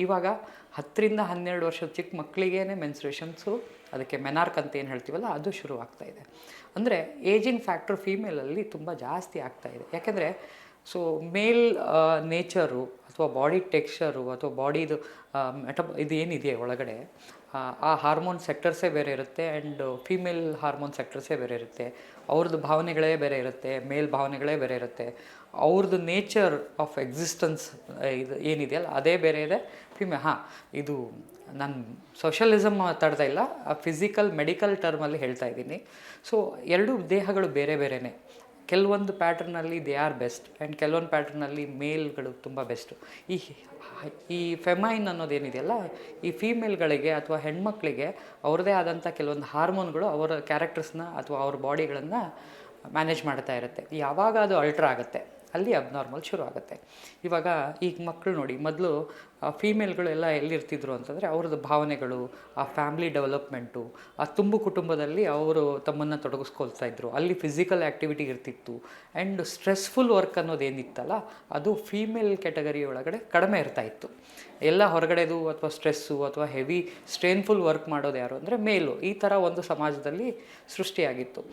ಇವಾಗ 10-12 ವರ್ಷದ ಚಿಕ್ಕ ಮಕ್ಕಳಿಗೇ ಮೆನ್ಸ್ಟ್ರೇಷನ್ಸು, ಅದಕ್ಕೆ ಮೆನಾರ್ಕ್ ಅಂತ ಏನು ಹೇಳ್ತೀವಲ್ಲ ಅದು ಶುರು ಆಗ್ತಾಯಿದೆ. ಅಂದರೆ ಏಜಿಂಗ್ ಫ್ಯಾಕ್ಟ್ರ್ ಫೀಮೇಲಲ್ಲಿ ತುಂಬ ಜಾಸ್ತಿ ಆಗ್ತಾಯಿದೆ. ಯಾಕೆಂದರೆ ಸೊ ಮೇಲ್ ನೇಚರು ಅಥವಾ ಬಾಡಿ ಟೆಕ್ಸ್ಚರು ಅಥವಾ ಬಾಡಿದು ಇದು ಏನಿದೆ ಒಳಗಡೆ ಆ ಹಾರ್ಮೋನ್ ಸೆಕ್ಟರ್ಸೇ ಬೇರೆ ಇರುತ್ತೆ ಆ್ಯಂಡ್ ಫೀಮೇಲ್ ಹಾರ್ಮೋನ್ ಸೆಕ್ಟರ್ಸೇ ಬೇರೆ ಇರುತ್ತೆ. ಅವ್ರದ್ದು ಭಾವನೆಗಳೇ ಬೇರೆ ಇರುತ್ತೆ, ಮೇಲ್ ಭಾವನೆಗಳೇ ಬೇರೆ ಇರುತ್ತೆ. ಅವ್ರದ್ದು ನೇಚರ್ ಆಫ್ ಎಕ್ಸಿಸ್ಟೆನ್ಸ್ ಇದು ಏನಿದೆಯಲ್ಲ ಅದೇ ಬೇರೆ ಇದೆ. ಇದು ನಾನು ಸೋಷಲಿಸಮ್ ಮಾತಾಡ್ತಾ ಇಲ್ಲ, ಫಿಸಿಕಲ್ ಮೆಡಿಕಲ್ ಟರ್ಮಲ್ಲಿ ಹೇಳ್ತಾ ಇದ್ದೀನಿ. ಸೊ ಎರಡೂ ದೇಹಗಳು ಬೇರೆ ಬೇರೆಯೇ. ಕೆಲವೊಂದು ಪ್ಯಾಟ್ರನಲ್ಲಿ ದೇ ಆರ್ ಬೆಸ್ಟ್ ಆ್ಯಂಡ್ ಕೆಲವೊಂದು ಪ್ಯಾಟ್ರನಲ್ಲಿ ಮೇಲ್ಗಳು ತುಂಬ ಬೆಸ್ಟು. ಈ ಫೆಮೈನ್ ಅನ್ನೋದೇನಿದೆಯಲ್ಲ, ಈ ಫೀಮೇಲ್ಗಳಿಗೆ ಅಥವಾ ಹೆಣ್ಮಕ್ಳಿಗೆ ಅವ್ರದ್ದೇ ಆದಂಥ ಕೆಲವೊಂದು ಹಾರ್ಮೋನ್ಗಳು ಅವರ ಕ್ಯಾರೆಕ್ಟರ್ಸ್ನ ಅಥವಾ ಅವ್ರ ಬಾಡಿಗಳನ್ನು ಮ್ಯಾನೇಜ್ ಮಾಡ್ತಾ ಇರುತ್ತೆ. ಯಾವಾಗ ಅದು ಅಲ್ಟ್ರಾ ಆಗುತ್ತೆ ಅಲ್ಲಿ ಅಬ್ನಾರ್ಮಲ್ ಶುರು ಆಗುತ್ತೆ. ಇವಾಗ ಈಗ ಮಕ್ಕಳು ನೋಡಿ, ಮೊದಲು ಫೀಮೇಲ್ಗಳು ಎಲ್ಲ ಎಲ್ಲಿರ್ತಿದ್ರು ಅಂತಂದರೆ ಅವ್ರದ್ದು ಭಾವನೆಗಳು, ಆ ಫ್ಯಾಮ್ಲಿ ಡೆವಲಪ್ಮೆಂಟು, ಆ ತುಂಬು ಕುಟುಂಬದಲ್ಲಿ ಅವರು ತಮ್ಮನ್ನು ತೊಡಗಿಸ್ಕೊಳ್ತಾ ಇದ್ದರು. ಅಲ್ಲಿ ಫಿಸಿಕಲ್ ಆ್ಯಕ್ಟಿವಿಟಿ ಇರ್ತಿತ್ತು ಆ್ಯಂಡ್ ಸ್ಟ್ರೆಸ್ಫುಲ್ ವರ್ಕ್ ಅನ್ನೋದೇನಿತ್ತಲ್ಲ ಅದು ಫೀಮೇಲ್ ಕ್ಯಾಟಗರಿ ಒಳಗಡೆ ಕಡಿಮೆ ಇರ್ತಾಯಿತ್ತು. ಎಲ್ಲ ಹೊರಗಡೆದು ಅಥವಾ ಸ್ಟ್ರೆಸ್ಸು ಅಥವಾ ಹೆವಿ ಸ್ಟ್ರೇನ್ಫುಲ್ ವರ್ಕ್ ಮಾಡೋದು ಯಾರು ಅಂದರೆ ಮೇಲು. ಈ ಥರ ಒಂದು ಸಮಾಜದಲ್ಲಿ ಸೃಷ್ಟಿಯಾಗಿತ್ತು.